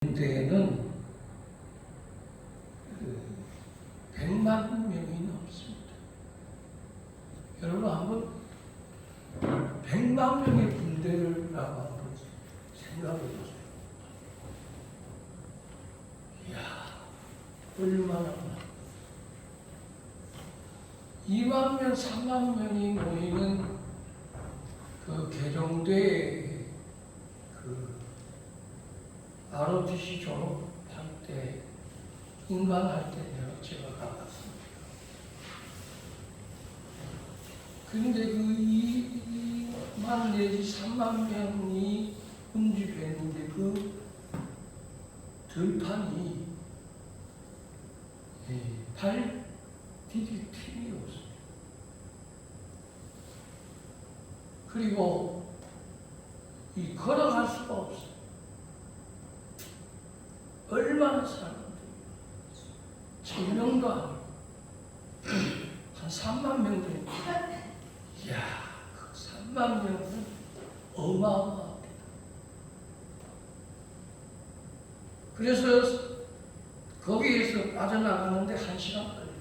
데에는 100만 명이 넘습니다. 여러분 한번 100만 명의 군대라고 한번 생각해 보세요. 이야, 얼마나 많아. 2만 명, 3만 명이 모이는 그 개정대 그 ROTC 졸업할 때 인간할 때 제가 가봤습니다. 근데 그 2만 내지 3만 명이 운집했는데 그 들판이 발 디딜 틈이 없어요. 그리고 이 걸어갈 수가 없어요. 얼마나 사람들이 1000명도 아니고 한 3만 명 정도. 이야, 그 3만 명은 어마어마합니다. 그래서 거기에서 빠져나가는데 1시간 걸려요.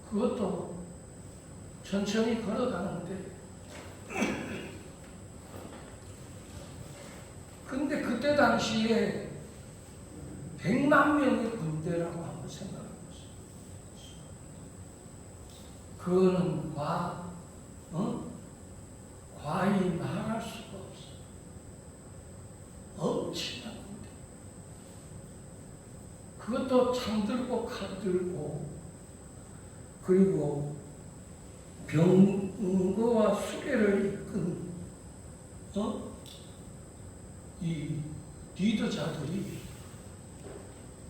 그것도 천천히 걸어가는데 근데 그때 당시에 100만 명의 군대라고 한번 생각해 보세요. 그거는 과히 말할 수가 없어요. 엄청난 군대. 그것도 창 들고 칼 들고 그리고 병거와 수레를 이끈 이 리더자들이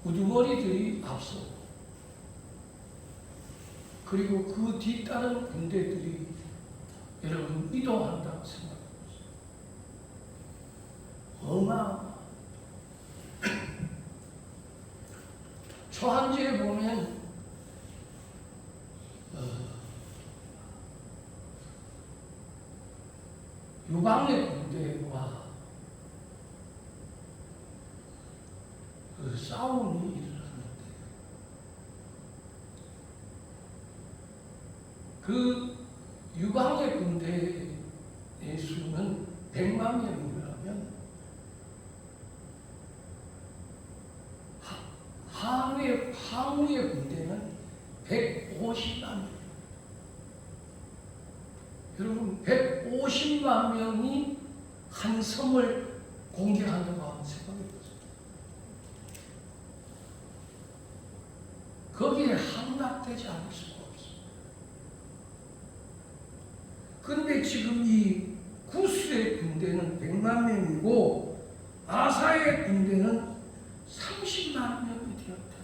우두머리들이 앞서 그리고 그 뒤따른 군대들이 여러분 이동한다고 생각해보세요. 어마어마. 초한지에 보면 유방의 군대와 그 싸움이 일어났는데 그 유방의 군대의 수는 100만 명이라면 항우의 군대는 150만 명. 여러분 150만 명이 한 섬을 공격한다고 한번 생각해 보세요. 거기에 함락되지 않을 수가 없어요. 그런데 지금 이 구스의 군대는 100만 명이고 아사의 군대는 30만 명이 되었다.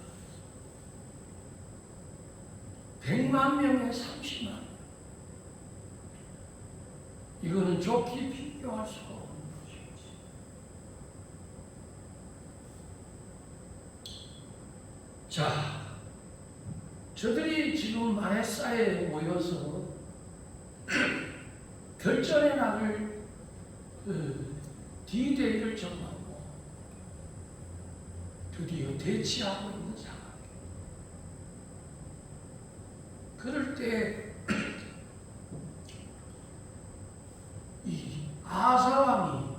100만 명에 30만 명. 이거는 좋게 비교할 수가 없는 것이지. 자, 저들이 지금 마레사에 모여서 결전의 날을 D-Day를 정하고 드디어 대치하고 있는 상황이에요. 그럴 때 이 아사왕이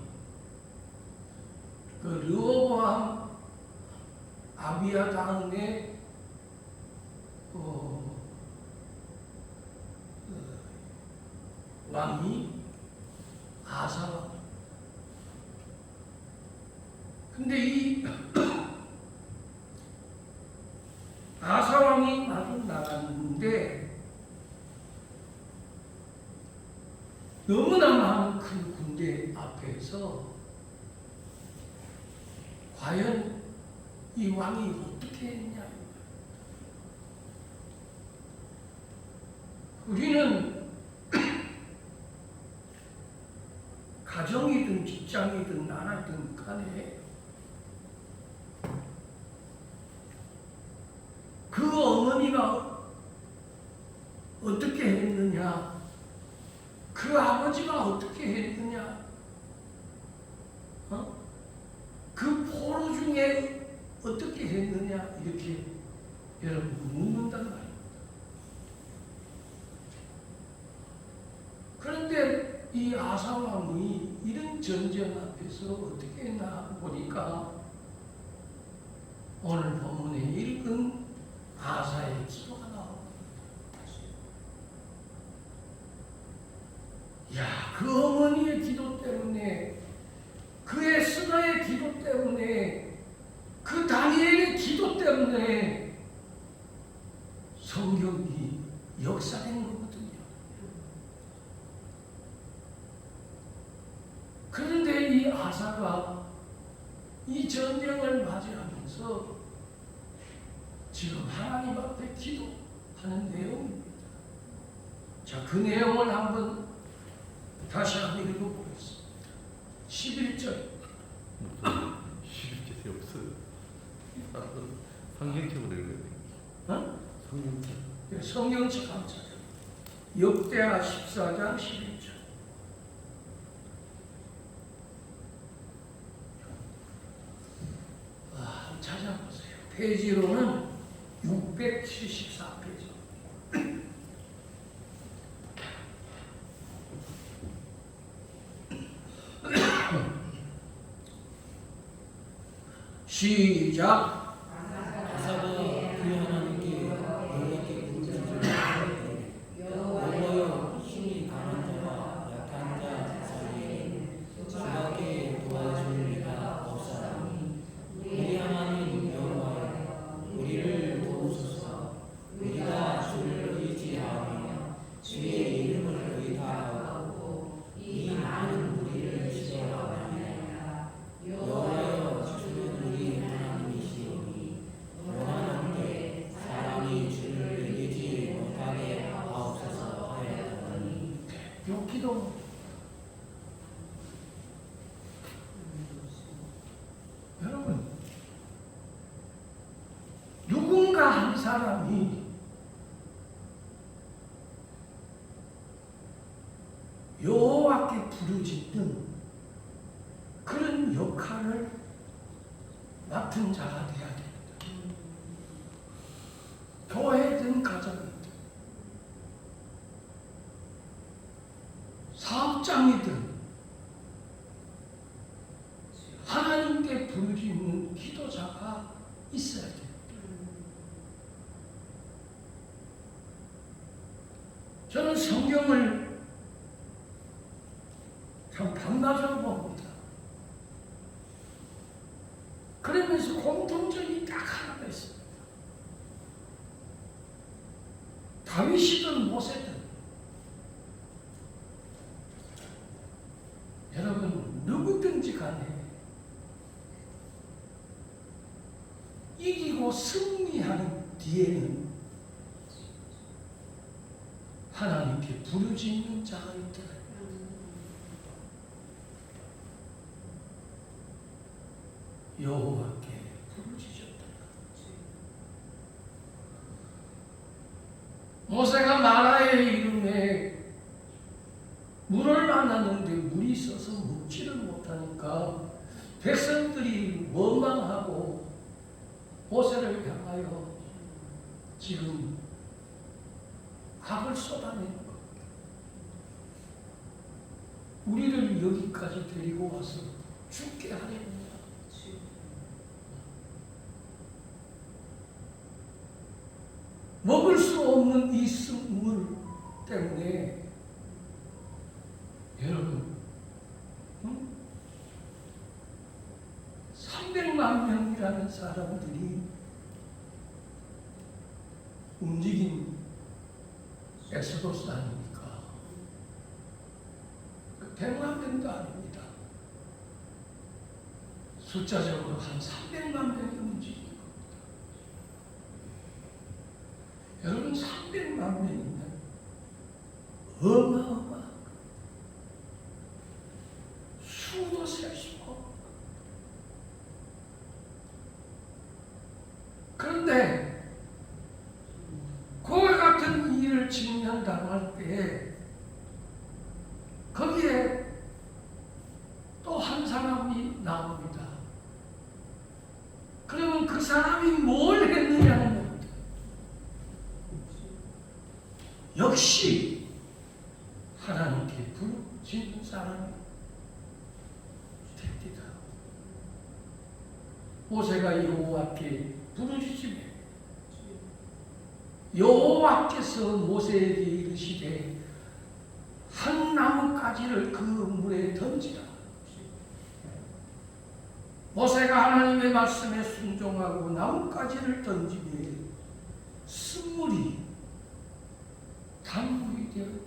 그 르호보암 아비야 당의 왕이 아사왕. 근데 이 아사왕이 마중 나갔는데 너무나 많은 큰 군대 앞에서 과연 이 왕이 어떻게 했냐. 우리는 가정이든 직장이든 나라든 간에 그 어머니가 어떻게 했느냐, 그 아버지가 어떻게 했느냐, 그 중에 어떻게 했느냐 이렇게 여러분 묻는단 말이에요. 그런데 이 아사 왕이 이런 전쟁 앞에서 어떻게 했나 보니까 오늘 본문에 읽은 아사의 기도가 나옵니다. 야, 그 어머니의 기도 때문에, 그의 스가의 기도 때문에, 그 다니엘의 기도 때문에 성경이 역사된 거거든요. 그런데 이 아사가 이 전쟁을 맞이하면서 지금 하나님 앞에 기도하는 내용입니다. 자, 그 내용을 한번 다시 한번 읽어보겠습니다. 11절. 11절이 없어요. 성경책으로 읽어야 돼. 어? 성경책. 성경책 감사. 역대하 14장 11절. 찾아보세요. 페이지로는 674페이지. 시작. 아사가 그 하나님께 여호와께 부르짖으되 여호와여 힘이 강한 자와 약한 자 사이에 주밖에 도와줄 이가 없사오니 우리 하나님 여호와여 우리를 도우소서. 우리가 주를 의지하며 주의 이름을 의탁하고 이 많은 무리를 지켜하나이다. 여호와여 주는 우리 하나님이시오니 원하는데 사람이 주를 이기지 못하게 하옵소서 하였더니 요 기도 여러분, 누군가 한 사람이 여호와께 부르짖는 그런 역할을 맡은 자가 되어야 됩니다. 교회든 가정이든 사업장이든 하나님께 부르짖는 기도자가 있어야 돼요. 저는 성경을 참 반나절 봅니다. 그러면서 공통점이 딱 하나가 있습니다. 다윗이든 모세든 여러분 누구든지 간에 이기고 승리하는 뒤에는 하나님께 부르짖는 자가 있더라. 여호와께 부르짖었다. 모세가 마라의 이름에 물을 만났는데 물이 있어서 먹지를 못하니까 백성들이 원망하고 모세를 향하여 지금 악을 쏟아내는 것. 우리를 여기까지 데리고 와서 죽게 하려는 거야. 먹을 수 없는 이 물 때문에 여러분 300만 명이라는 사람들이 움직인 엑소더스 아닙니까? 100만 명도 아닙니다. 숫자적으로 한 300만 명이 움직인 겁니다. 여러분 300만 명이면 어마어마한 수도 셀 수가 없고. 그런데 그와 같은 일을 직면당할 때 거기에 또 한 사람이 나옵니다. 그 사람이 뭘 했느냐는 겁니다. 역시 하나님께 부르짖는 사람이 됩니다. 모세가 여호와께 부르짖으며 여호와께서 모세에게 이르시되 한 나뭇가지를 그 물에 던지라. 모세가 하나님의 말씀에 순종하고 나뭇가지를 던지며 쓴물이 단물이 되었더라.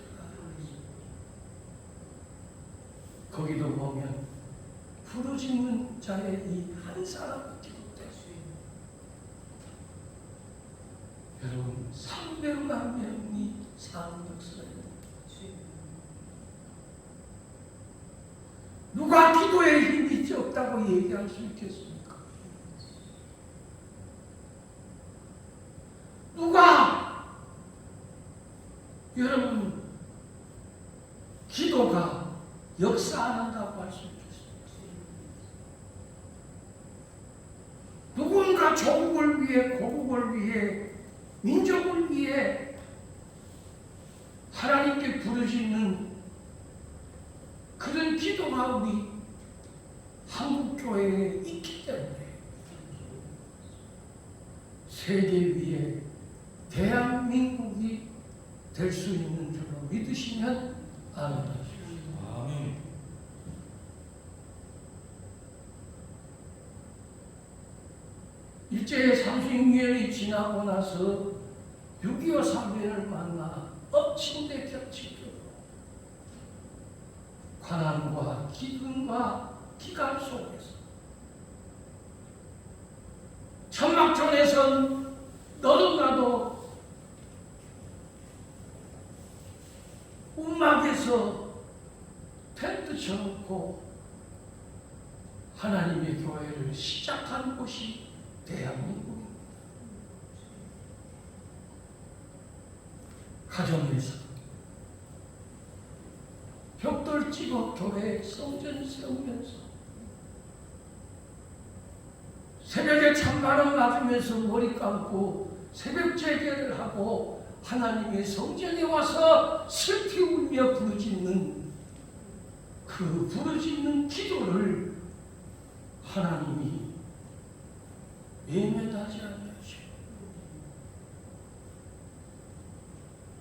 거기도 보면 부르짖는 자의 이 한 사람이 기록되었어요. 여러분 300만 명이 사는 역사예요. 누가 기도에 힘이 없다고 얘기할 수 있겠습니까? 누가 여러분 기도가 역사 안 한다고 할 수 있겠습니까? 누군가 조국을 위해 고국을 위해 민족을 위해 하나님께 부르짖는 그런 기도가 우리 한국교회에 있기 때문에 세계 위에 대한민국이 될 수 있는 줄로 믿으시면 아멘. 아멘. 일제의 36년이 지나고 나서 6.25 사변을 만나 엎친 데 겹친 격으로 관한과 기근과 기간 속에서 천막전에선 너도나도 움막에서 텐트 쳐놓고 하나님의 교회를 시작한 곳이 대한민국입니다. 가정에서 벽돌 찍어 교회 성전 세우면서 새벽에 찬바람 맞으면서 머리 감고 새벽 제기를 하고 하나님의 성전에 와서 슬피 울며 부르짖는 그 부르짖는 기도를 하나님이 외면하지 않으시고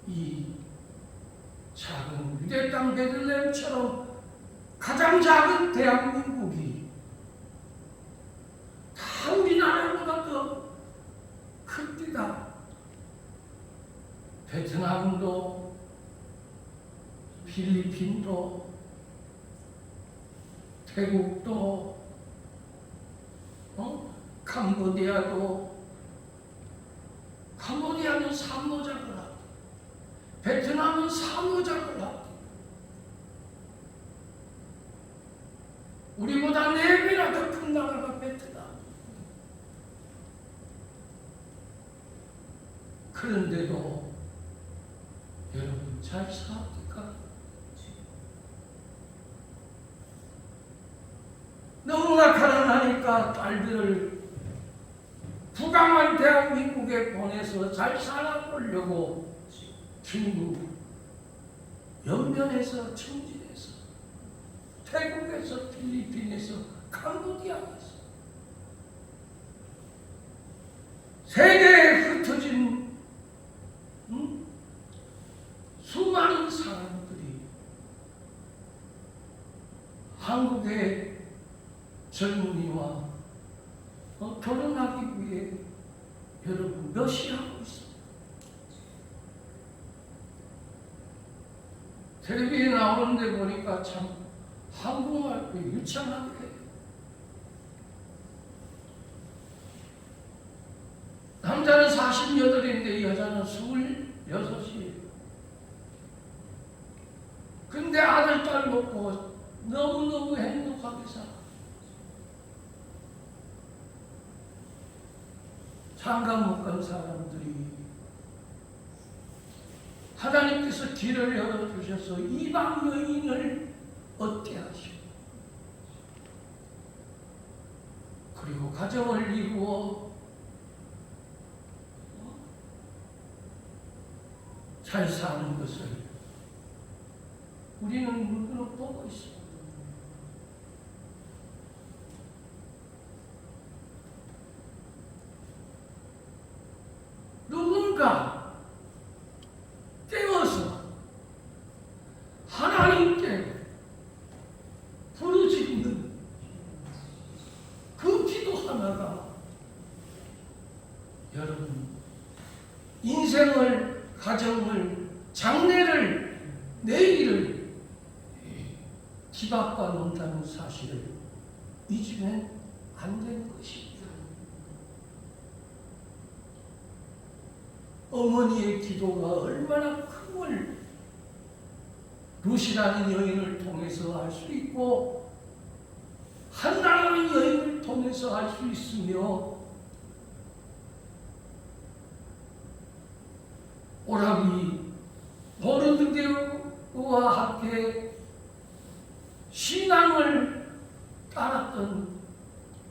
이 작은 유대 땅 베들레헴처럼 가장 작은 대한민국이 다 우리나라보다 더 큽니다. 베트남도 필리핀도 태국도 캄보디아는 산노작을 하고 베트남은 산노작을 하고 우리보다 4배나 더 큰 나라가 베트남. 그런데도 여러분 잘 삽니까? 너무나 가난하니까 딸들을 부강한 대한민국에 보내서 잘 살아보려고 중국, 연면에서 청진에서 태국에서 필리핀에서 캄보디아에서 세계에 흩어진 수많은 사람들이 한국의 젊은이와 결혼하기 위해 여러분 몇이 하고 있습니다. 텔레비에 나오는데 보니까 참 한국말 유창하게 해요. 남자는 48인데 여자는 26이에요. 근데 아들, 딸 먹고 너무너무 행복하게 살아. 장가 못 간 사람들이 하나님께서 길을 열어주셔서 이방 여인을 얻게 하시고 그리고 가정을 이루어 잘 사는 것을 우리는 눈으로 보고 있습니다. 누군가 깨워서 하나님께 부르짖는 그 기도 하나가 여러분 인생을, 가정을, 장래를, 내일을 기박과 논다는 사실을 잊으면 안 되는 것입니다. 어머니의 기도가 얼마나 큰 걸 루시라는 여인을 통해서 알 수 있고 한나라는 여인을 통해서 알 수 있으며 오라비 모르드게와 함께 신앙을 따랐던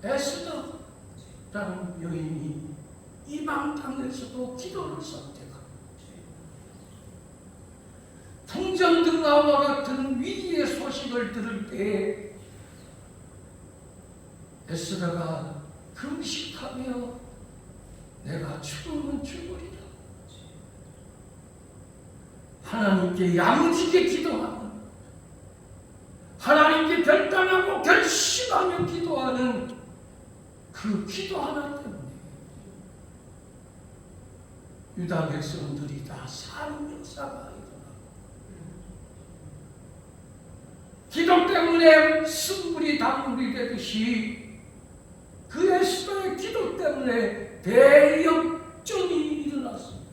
에스더라는 여인이 이방 땅에서도 기도를 선택하고 풍전등화와 같은 위기의 소식을 들을 때 에스더가 금식하며 내가 죽으면 죽으리라 하나님께 야무지게 기도하는 하나님께 결단하고 결심하며 기도하는 그 기도 하나 때문에 유다 백성들이 다 사는 역사가 일어나고 기도 때문에 승불이 단물이 되듯이 그 에스더의 기도 때문에 대역전이 일어났습니다.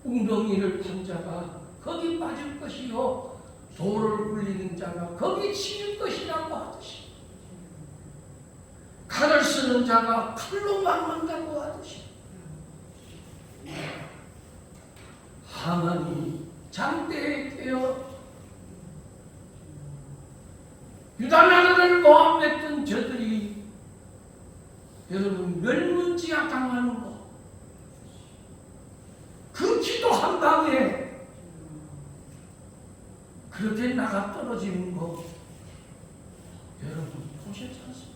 웅덩이를 판 자가 거기 빠질 것이요 돌을 굴리는 자가 거기 치일 것이라고 하듯이 칼을 쓰는 자가 칼로 막는다고 하듯이 하만이 장대에 깨어 유다 나라를 모함했던 저들이 여러분 멸문지하 당하는 것 그 기도 한 방에 그렇게 나가 떨어지는 거 여러분 보셨지 않습니까?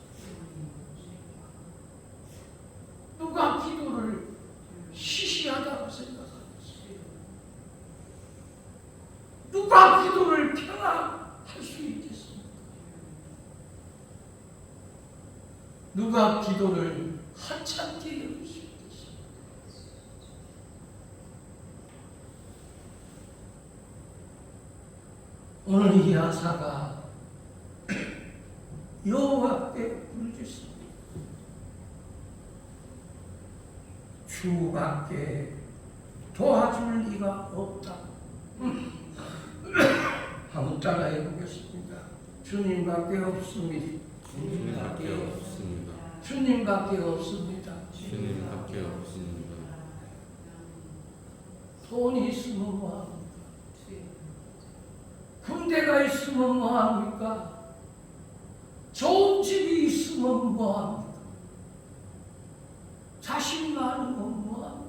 누가 기도를 시시하다고 생각하겠어요? 누가 기도를 편안할 수 있겠습니까? 누가 기도를 하찮게 여길 수 있겠습니까? 오늘 이 아사가 여호와께 부르짖습니다. 주밖에 도와줄 리가 없다. 한번 따라해 보겠습니다. 주님밖에 없습니다. 주님밖에 없습니다. 주님밖에 없습니다. 주님밖에 없습니다. 돈이 있으면 뭐합니까? 군대가 있으면 뭐합니까? 좋은 집이 있으면 뭐합니까? 자식 많으면 뭐합니까?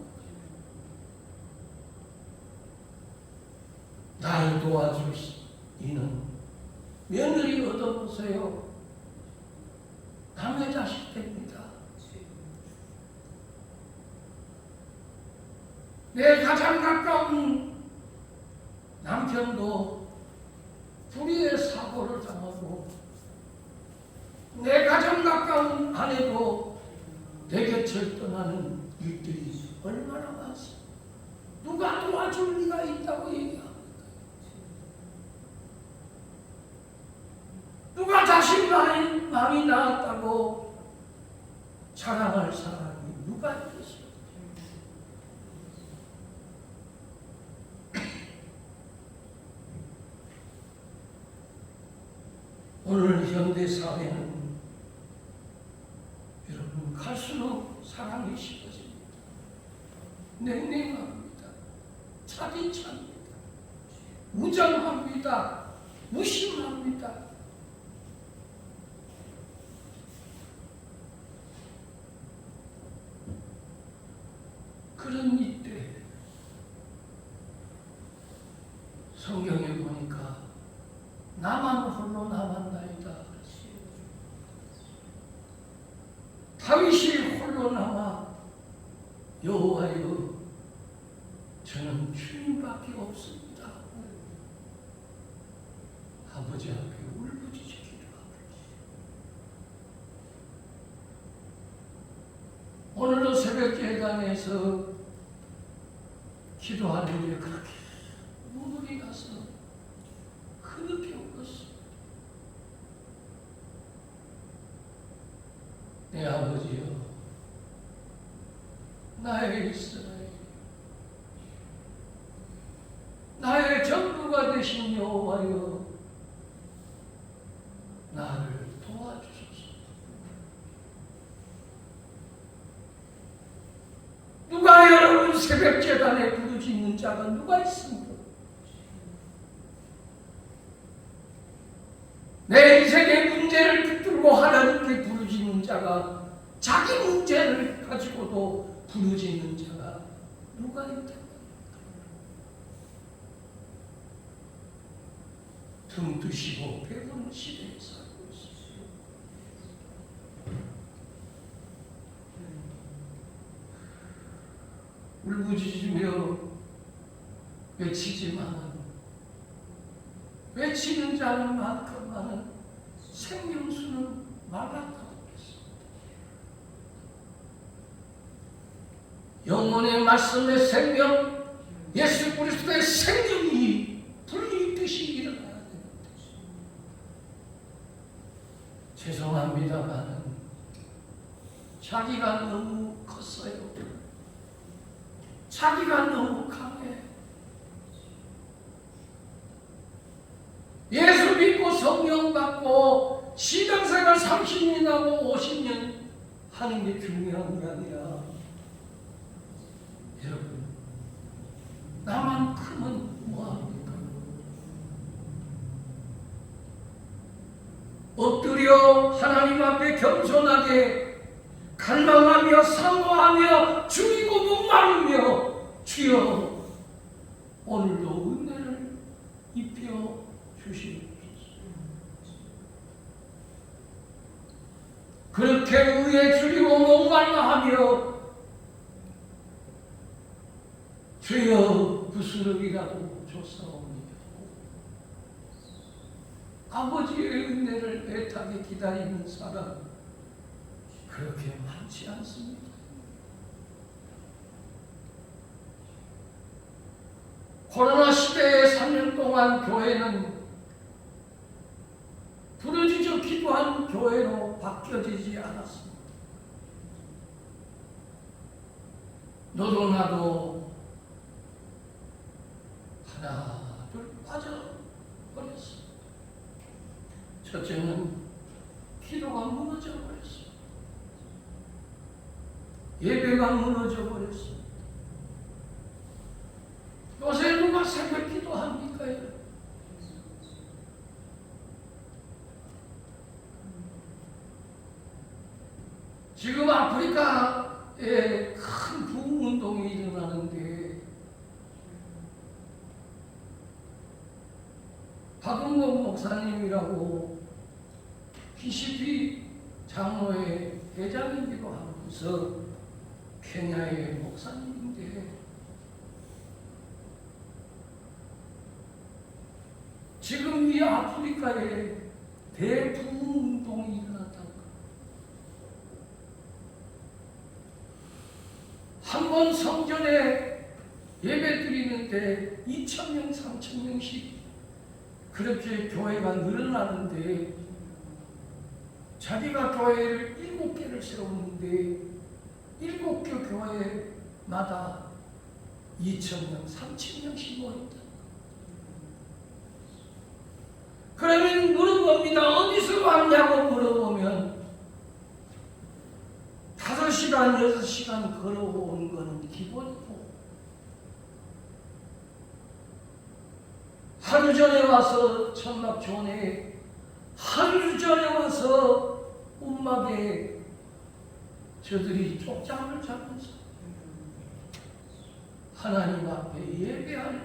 날 도와줄 이는 며느리 얻어보세요. 남의 자식 됩니다. 내 가장 가까운 남편도 불의의 사고를 당하고 내 가장 가까운 아내도 내 곁을 떠나는 일들이 얼마나 많습니까? 누가 도와줄 리가 있다고 얘기합니까? 누가 자식 많이 낳았다고 자랑할 사람이 누가 있겠습니까? 오늘 현대 사회는 여러분 갈수록 사랑이 식어집니다. 냉랭합니다. 차디차입니다. 무정합니다. 무심합니다. 그런 이때 성경에 보니까 나만 홀로 남았나이다. 다윗이 홀로 남아 여호와여 저는 주님밖에 없습니다. 아버지 앞에 울부짖어 기도하고 오늘도 새벽 예단에서 기도하는데 그렇게 눈물이 나서 그렇게 울었습니다. 내 아버지여 나의 이스라엘 나의 전부가 되신 여호와여 나를 도와주소서. 누가 여러분 새벽 제단에 부르짖는 자가 누가 있습니까? 내 인생의 문제를 붙들고 하나님께 부르짖는 자가 자기 문제를 가지고도 부르짖는 자가 누가 있다? 등 드시고 배부른 시대에 살고 있어요. 울부짖으며 외치지만 외치는 자는 많지만은 생명수는 말랐다. 영혼의 말씀의 생명, 예수 그리스도의 생명이 불리듯이 일어나야 되는데 죄송합니다만 자기가 너무 컸어요. 자기가 너무 강해. 예수 믿고 성령 받고 신앙생활 30년 하고 50년 하는 게 중요한 게 아니라 여러분 나만 크면 뭐합니까? 엎드려 하나님 앞에 겸손하게 갈망하며 사모하며 죽이고 목마르며 주여 오늘도 은혜를 입혀 주시옵소서. 그렇게 의에 줄이고 목말라하며 주여 부스러기라도 줬사옵니다. 아버지의 은혜를 애타게 기다리는 사람 그렇게 많지 않습니다. 코로나 시대에 3년 동안 교회는 부르짖어 기도하는 교회로 바뀌어지지 않았습니다. 너도 나도 하나 둘 빠져버렸어. 첫째는 기도가 무너져 버렸어. 예배가 무너져 버렸어. 요새 누가 새벽 기도합니까? 지금 아프리카에 큰 부흥운동이 일어나는데 박은복 목사님이라고 PCP 장로회 회장이기도 하면서 케냐의 목사님인데 지금 이 아프리카에 대부흥운동이 일어났다고. 한 번 성전에 예배 드리는데 2,000명, 3,000명씩 그렇게 교회가 늘어나는데 자기가 교회를 7개를 세우는데 7개 교회마다 2,000명, 3,000명씩 모인다. 그러면 물어봅니다. 어디서 왔냐고 물어보면 5시간, 6시간 걸어오는 것은 기본이고 하루 전에 와서 천막촌에 하루 전에 와서 움막에 저들이 쪽잠을 자면서 하나님 앞에 예배하려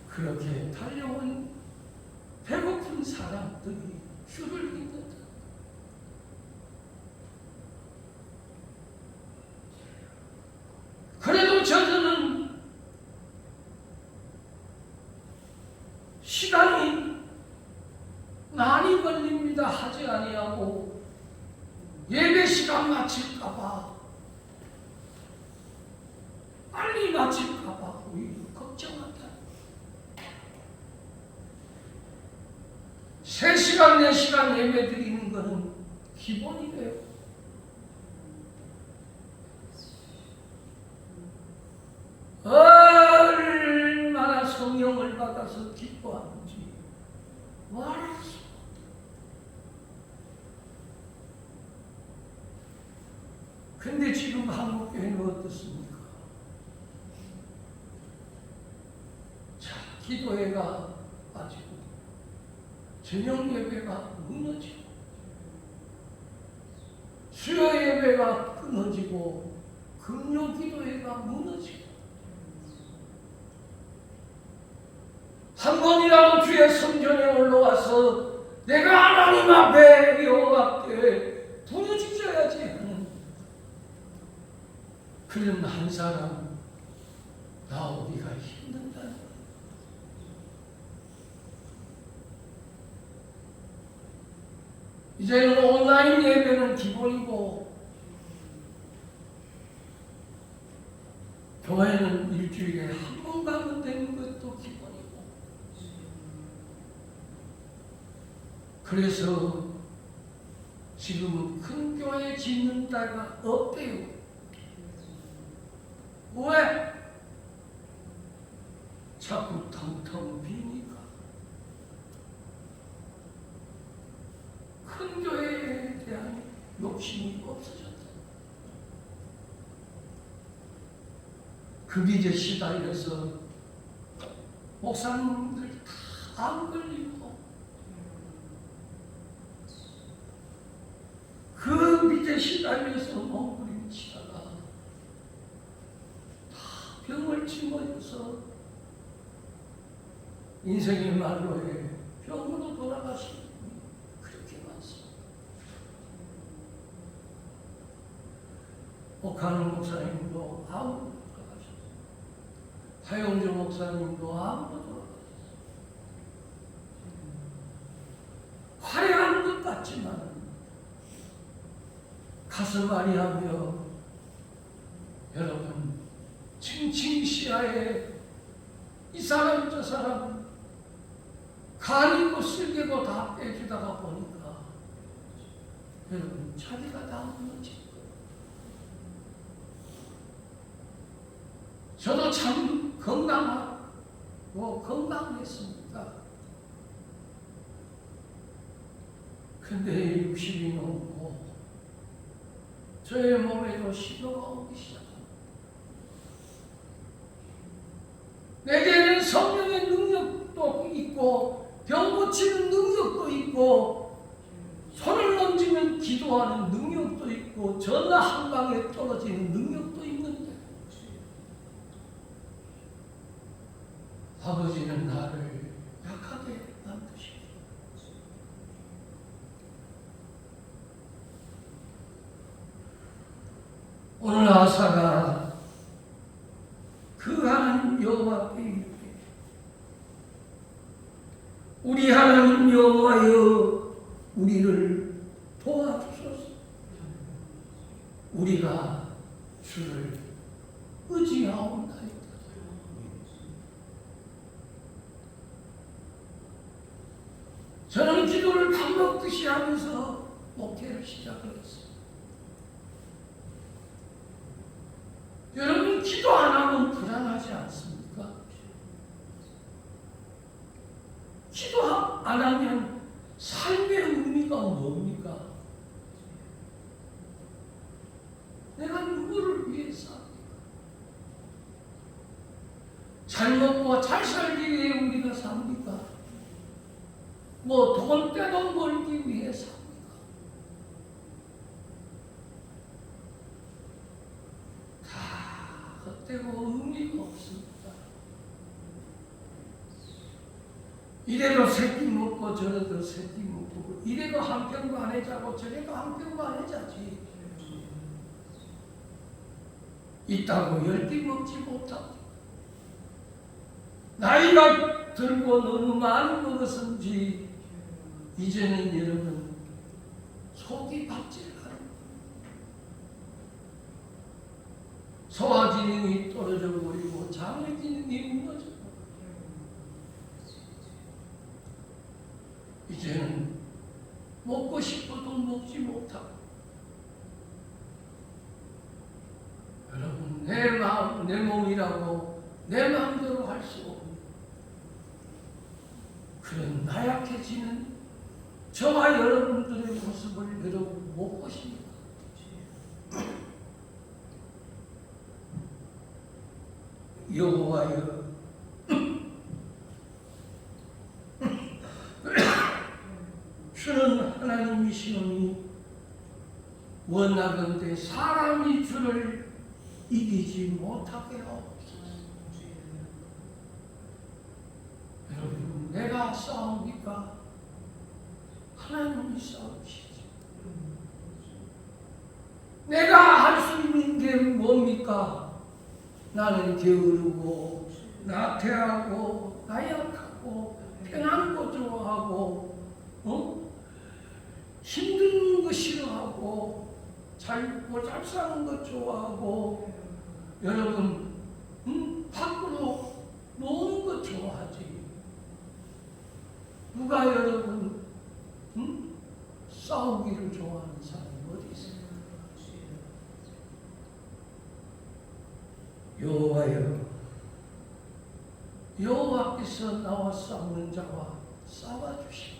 그렇게 달려온 배고픈 사람들이 주를 믿는다. 그래도 저들은 시간이 많이 걸립니다 하지 아니하고 예배 시간 마칠까봐 빨리 마칠까봐 오히려 걱정한다. 3시간 4시간 예배 드리는 것은 기본이래요. 얼마나 성령을 받아서 기뻐하는지 말할 수 없다. 근데 지금 한국교회는 어떻습니까? 자, 기도회가 빠지고 저녁 예배가 무너지고 수요 예배가 끊어지고 금요 기도회가 무너지고 한 번이라도 주의 성전에 올라와서 내가 하나님 앞에 여호와 앞에 부르짖어야지 하는 그런 한 사람 나오기가 힘든다. 이제는 온라인 예배는 기본이고 교회는 일주일에 한 번 가면 되는 것도 기본이고 그래서 지금은 큰 교회 짓는 데가 없대요. 왜? 자꾸 텅텅 비니까. 큰 교회에 대한 욕심이 없어졌다. 그 빚에 시달려서 목사님들 다 안 걸리고 그 빚에 시달려서 몸부림치다가 다 병을 짊어져서 인생의 말로에 병으로 돌아가시는 분이 그렇게 많습니다. 옥하는 목사님도 아무도 돌아가셨어요. 하영주 목사님도 아무도 돌아가셨어요. 화려한 것 같지만 가슴 아리하며 여러분 칭칭시야에 이 사람 저 사람 간이고 쓸개고 다 빼주다가 보니까 여러분 자기가 다 무너진 거예요. 저도 참 건강했습니다. 근데 60이 넘고 저의 몸에도 신호가 오기 시작합니다. 내게는 성령의 능력도 있고 병 고치는 능력도 있고 손을 얹으면 기도하는 능력도 있고 전화 한 방에 떨어지는 능력도 있는데 아버지는 나를 약하게 만드시고 오늘 아사가 그 하나님 여호와께 이르되 우리 하나님 여호와여 우리를 도와주소서. 우리가 주를 의지하옵나이다. 저는 기도를 밥 먹듯이 하면서 목회를 시작을 했어요. 여러분 기도 안 하면 불안하지 않습니까? 기도 안 하면 삶의 의미가 뭡니까? 내가 누구를 위해 삽니까? 잘 먹고 잘 살기 위해 우리가 삽니까? 뭐 돈 떼돈 벌기 위해 삽니까? 다 이래도 새끼 먹고 저래도 새끼 먹고 이래도 한 평 만에 자고 저래도 한 평 만에 자지. 있다고 10끼 먹지 못하고 나이가 들고 너무 많이 먹었은지 이제는 여러분 속이 박질하는 소화 기능이 떨어져 버리고 장의 기능이 무너져 이제는 먹고 싶어도 먹지 못하고 여러분 내 마음 내 몸이라고 내 마음대로 할 수 없는 그런 나약해지는 저와 여러분들의 모습을 여러분 못 보십니까? 여호와여 주는 하나님이시오니 원하건대 사람이 주를 이기지 못하게 하옵소서. 여러분 내가 싸웁니까? 하나님이 싸우시죠. 내가 할 수 있는 게 뭡니까? 나는 게으르고 나태하고 나약하고 편한 거 좋아하고 힘든 거 싫어하고 잘 사는 거 좋아하고 여러분 밖으로 노는 거 좋아하지. 누가 여러분 싸우기를 좋아하는 사람이 어디 있어요? 여호와여 여호와께서 나와 싸우는 자와 싸워주시옵소서.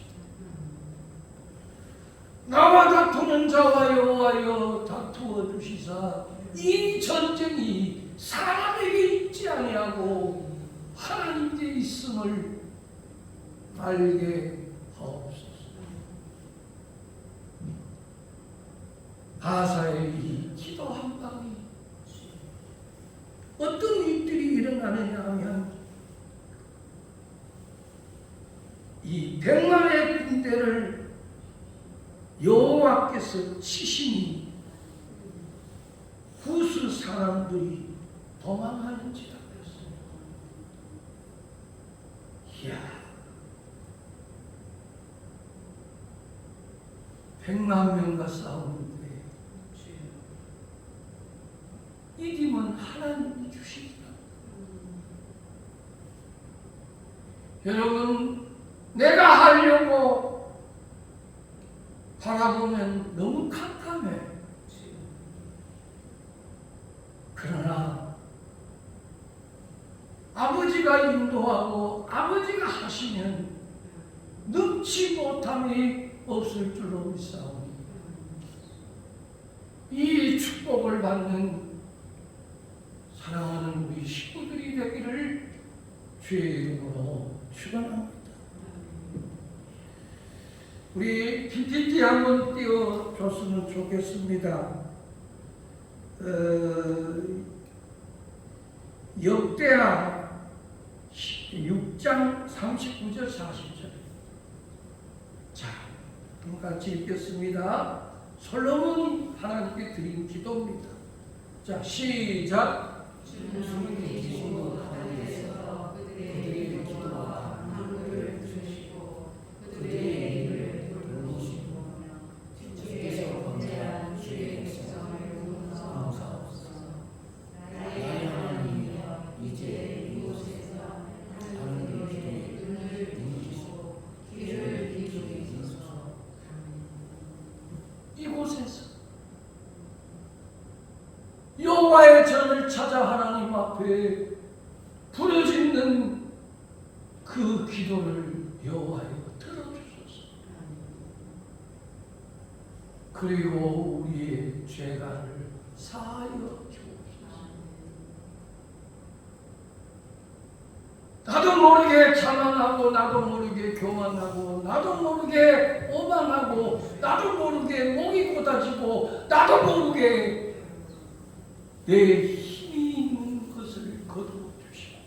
나와 다투는 자와 여호와여 다투어 주시사 이 전쟁이 사람에게 있지 아니하고 하나님께 있음을 알게 하옵소서. 아사의 이 기도 한 방이 어떤 일들이 일어나느냐 하면 이 100만의 군대를 여호와께서 치시니 후스 사람들이 도망하는지라 그랬어요. 이야, 100만 명과 싸우는데 이김은 하나님이 주시더라. 여러분 내가 하려고 바라보면 너무 캄캄해. 그러나 아버지가 인도하고 아버지가 하시면 능치 못함이 없을 줄로 믿사오니 이 축복을 받는 사랑하는 우리 식구들이 되기를 주의 이름으로 축원합니다. 우리 PPT 한번 띄워줬으면 좋겠습니다. 역대하 6장 39절 40절. 자, 그럼 같이 읽겠습니다. 솔로몬이 하나님께 드린 기도입니다. 자, 시작. 주님이 계신 곳 가운데서 그들의 기도와 간구를 들으시고 그들의 일을 돌보시고 주께서 범죄한 주의 백성을 용서하옵소서. 나의 하나님이여 이제 이곳에서 하나님의 기도에 눈을 뜨시고 귀를 기울여 주소서. 이곳에서 여호와의 전을 찾아 하나님 앞에 부르짖는 그 기도를 여호와여 들어주소서. 그리고 우리의 죄가를 사하여 주옵소서. 나도 모르게 자만하고 나도 모르게 교만하고 나도 모르게 오만하고 나도 모르게 목이 곧아지고 나도 모르게 내 힘이 있는 것을 거두어 주시고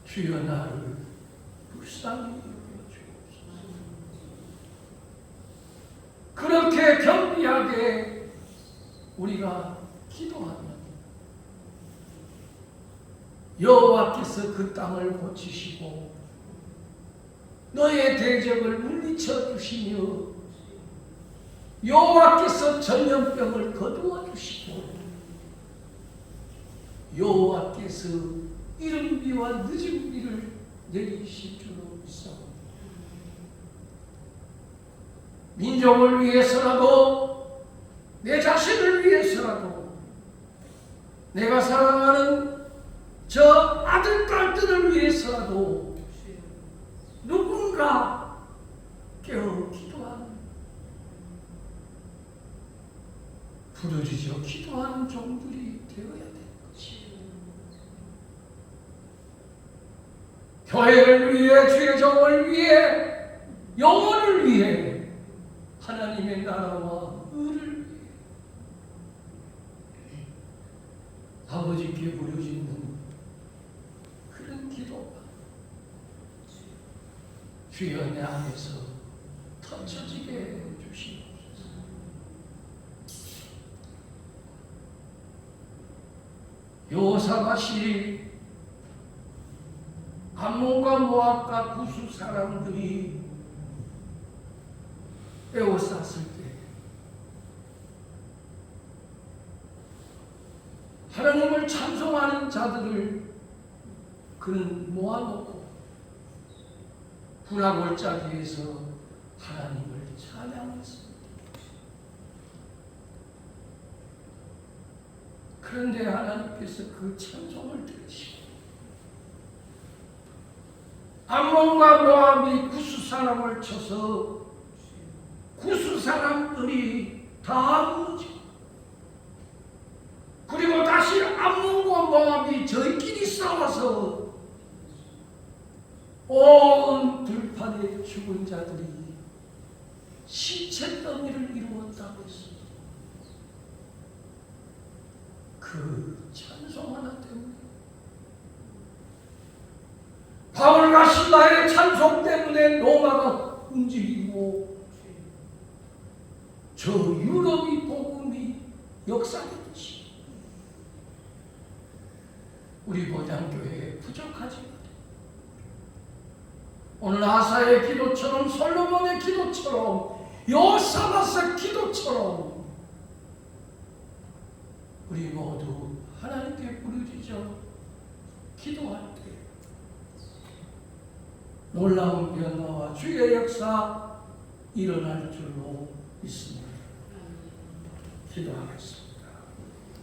주여 나를 그렇게 겸비하게 우리가 기도하면 여호와께서 그 땅을 고치시고 너의 대적을 물리쳐 주시며 여호와께서 전염병을 거두어 주시고 여호와께서 이른 비와 늦은 비를 내리실 줄로 믿사옵니다. 민족을 위해서라도 내 자신을 위해서라도 내가 사랑하는 저 아들, 딸들을 위해서라도 누군가 깨어 기도하는 부르짖어 기도하는 종들이 되어야 되는 것이 교회를 위해 주의 종을 위해 영혼을 위해 하나님의 나라와 의를 위해 아버지께 부르짖는 그런 기도가 주여 내 안에서 터쳐지게 해주시옵소서. 여호사밧이 암몬과 모압과 구스 사람들이 에워쌌을 때 하나님을 찬송하는 자들을 그는 모아놓고 분화골짜기에서 하나님을 찬양했습니다. 그런데 하나님께서 그 찬송을 들으시고 암몬과 모압이 구스 사람을 쳐서 구스 사람들이 다 무너지고 그리고 다시 암몬과 모압이 저희끼리 싸워서 온 들판에 죽은 자들이 시체 더미를 이루었다고 했습니다. 그 찬송 하나 때문에 바울과 실라의 찬송 때문에 로마가 움직이고 저 유럽이 복음이 역사되듯이 우리 보장교회에 부족하지만 오늘 아사의 기도처럼 솔로몬의 기도처럼 여호사밧의 기도처럼 우리 모두 하나님께 부르짖어 기도할 때 놀라운 변화와 주의 역사 일어날 줄로 믿습니다. 기도하겠습니다.